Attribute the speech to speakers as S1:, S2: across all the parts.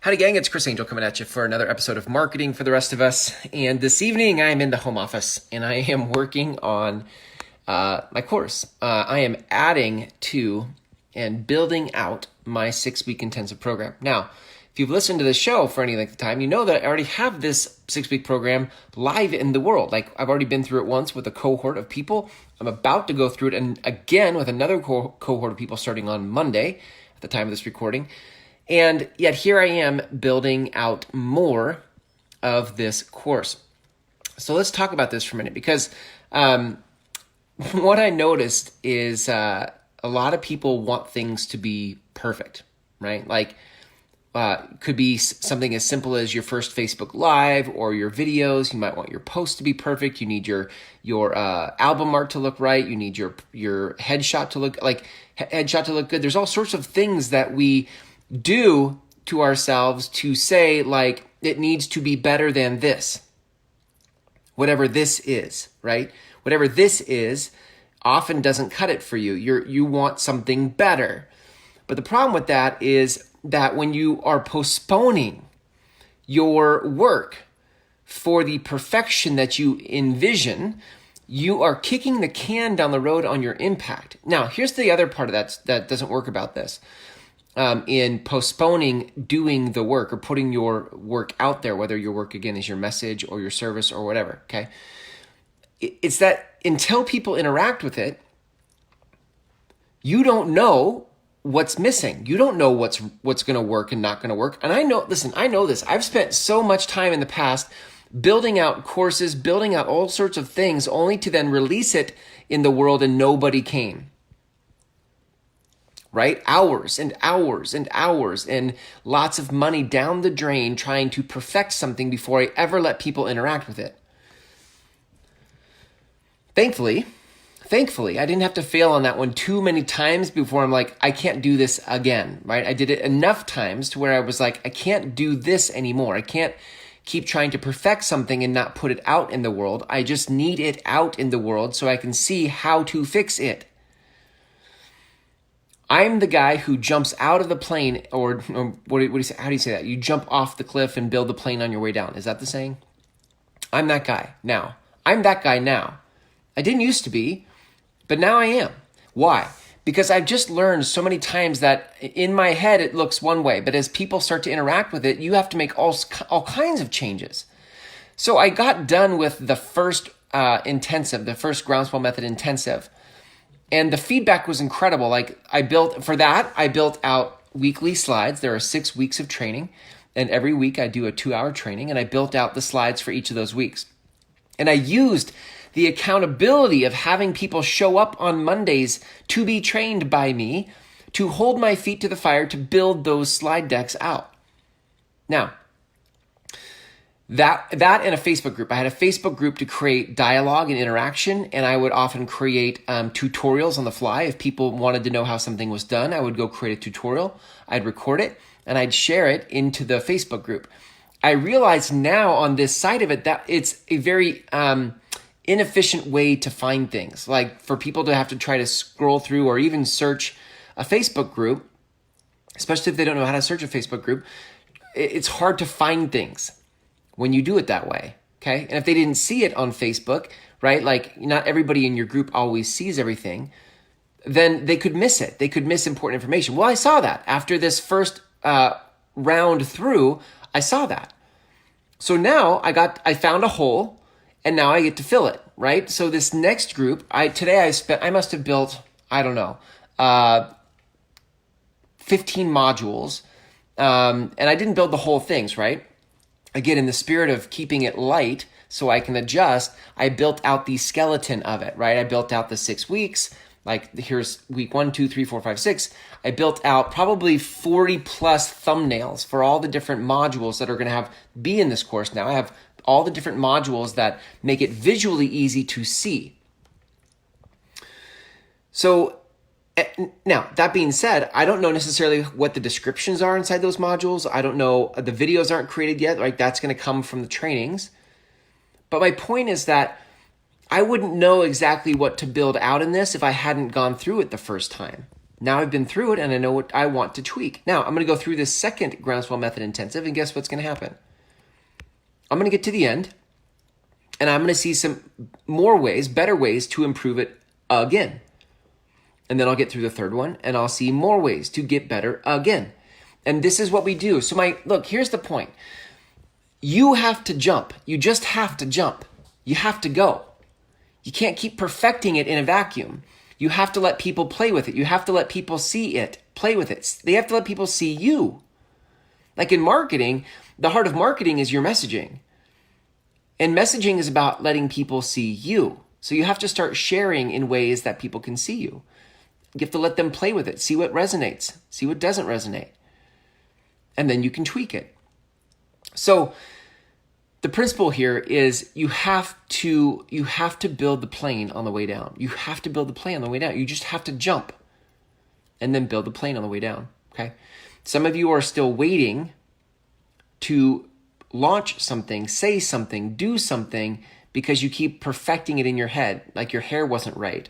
S1: Howdy gang, it's Chris Angel coming at you for another episode of Marketing for the Rest of Us. And this evening I'm in the home office and I am working on my course. I am adding to and building out my 6-week intensive program. Now, if you've listened to the show for any length of time, you know that I already have this 6-week program live in the world. Like I've already been through it once with a cohort of people. I'm about to go through it and again with another cohort of people starting on Monday at the time of this recording. And yet here I am building out more of this course. So let's talk about this for a minute because what I noticed is a lot of people want things to be perfect, right? Like could be something as simple as your first Facebook Live or your videos. You might want your post to be perfect. You need your album art to look right. You need your headshot to look good. There's all sorts of things that we do to ourselves to say like it needs to be better than this. Whatever this is, right? Whatever this is often doesn't cut it for you. You want something better. But the problem with that is that when you are postponing your work for the perfection that you envision, you are kicking the can down the road on your impact. Now, here's the other part of that doesn't work about this. In postponing doing the work or putting your work out there, whether your work, again, is your message or your service or whatever, okay? It's that until people interact with it, you don't know what's missing. You don't know what's going to work and not going to work. And I know this. I've spent so much time in the past building out courses, building out all sorts of things, only to then release it in the world and nobody came. Right? Hours and hours and hours and lots of money down the drain trying to perfect something before I ever let people interact with it. Thankfully, I didn't have to fail on that one too many times before I'm like, I can't do this again, right? I did it enough times to where I was like, I can't do this anymore. I can't keep trying to perfect something and not put it out in the world. I just need it out in the world so I can see how to fix it. I'm the guy who jumps out of the plane, or what do you say? How do you say that? You jump off the cliff and build the plane on your way down. Is that the saying? I'm that guy now. I didn't used to be, but now I am. Why? Because I've just learned so many times that in my head it looks one way, but as people start to interact with it, you have to make all kinds of changes. So I got done with the first intensive, the first Groundswell Method intensive. And the feedback was incredible. Like I built out weekly slides. There are 6 weeks of training. And every week I do a 2-hour training. And I built out the slides for each of those weeks. And I used the accountability of having people show up on Mondays to be trained by me to hold my feet to the fire to build those slide decks out. Now, that and a Facebook group. I had a Facebook group to create dialogue and interaction, and I would often create tutorials on the fly. If people wanted to know how something was done, I would go create a tutorial. I'd record it, and I'd share it into the Facebook group. I realize now on this side of it that it's a very inefficient way to find things. Like for people to have to try to scroll through or even search a Facebook group, especially if they don't know how to search a Facebook group, it's hard to find things when you do it that way, okay? And if they didn't see it on Facebook, right, like not everybody in your group always sees everything, then they could miss it. They could miss important information. Well, I saw that. After this first round through, I saw that. So now I found a hole, and now I get to fill it, right? So this next group, I must have built, 15 modules, and I didn't build the whole things, right? Again, in the spirit of keeping it light so I can adjust, I built out the skeleton of it, right? I built out the 6 weeks, like here's week 1, 2, 3, 4, 5, 6. I built out probably 40 plus thumbnails for all the different modules that are going to be in this course. Now I have all the different modules that make it visually easy to see. So now, that being said, I don't know necessarily what the descriptions are inside those modules. I don't know, the videos aren't created yet, right? That's going to come from the trainings. But my point is that I wouldn't know exactly what to build out in this if I hadn't gone through it the first time. Now I've been through it and I know what I want to tweak. Now I'm going to go through this second Groundswell Method Intensive, and guess what's going to happen? I'm going to get to the end and I'm going to see some more ways, better ways to improve it again. And then I'll get through the third one and I'll see more ways to get better again. And this is what we do. So look, here's the point. You have to jump. You just have to jump. You have to go. You can't keep perfecting it in a vacuum. You have to let people play with it. You have to let people see it, play with it. They have to let people see you. Like in marketing, the heart of marketing is your messaging. And messaging is about letting people see you. So you have to start sharing in ways that people can see you. You have to let them play with it, see what resonates, see what doesn't resonate. And then you can tweak it. So the principle here is you have to build the plane on the way down. You have to build the plane on the way down. You just have to jump and then build the plane on the way down, okay? Some of you are still waiting to launch something, say something, do something because you keep perfecting it in your head, like your hair wasn't right,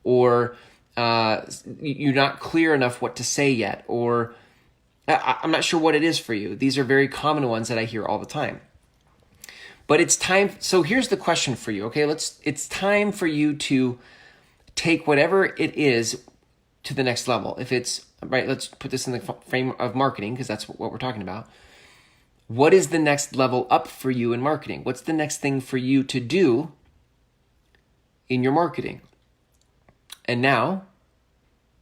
S1: or you're not clear enough what to say yet, or I'm not sure what it is for you. These are very common ones that I hear all the time. But it's time. So here's the question for you. Okay, it's time for you to take whatever it is to the next level. If it's right, let's put this in the frame of marketing because that's what we're talking about. What is the next level up for you in marketing? What's the next thing for you to do in your marketing? And now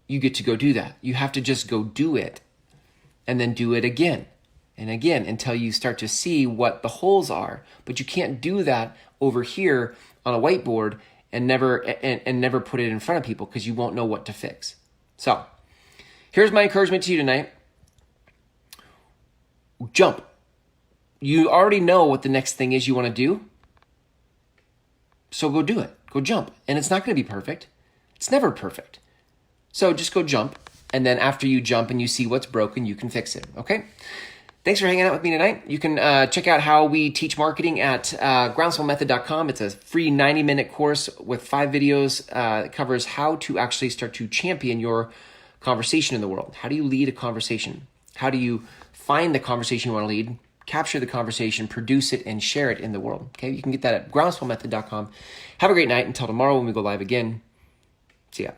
S1: you get to go do that. You have to just go do it and then do it again and again until you start to see what the holes are. But you can't do that over here on a whiteboard and never put it in front of people because you won't know what to fix. So here's my encouragement to you tonight. Jump. You already know what the next thing is you want to do. So go do it. Go jump. And it's not going to be perfect. It's never perfect. So just go jump. And then after you jump and you see what's broken, you can fix it. Okay? Thanks for hanging out with me tonight. You can check out how we teach marketing at groundswellmethod.com. It's a free 90-minute course with 5 videos that covers how to actually start to champion your conversation in the world. How do you lead a conversation? How do you find the conversation you want to lead, capture the conversation, produce it, and share it in the world? Okay, you can get that at groundswellmethod.com. Have a great night. Until tomorrow when we go live again. See ya.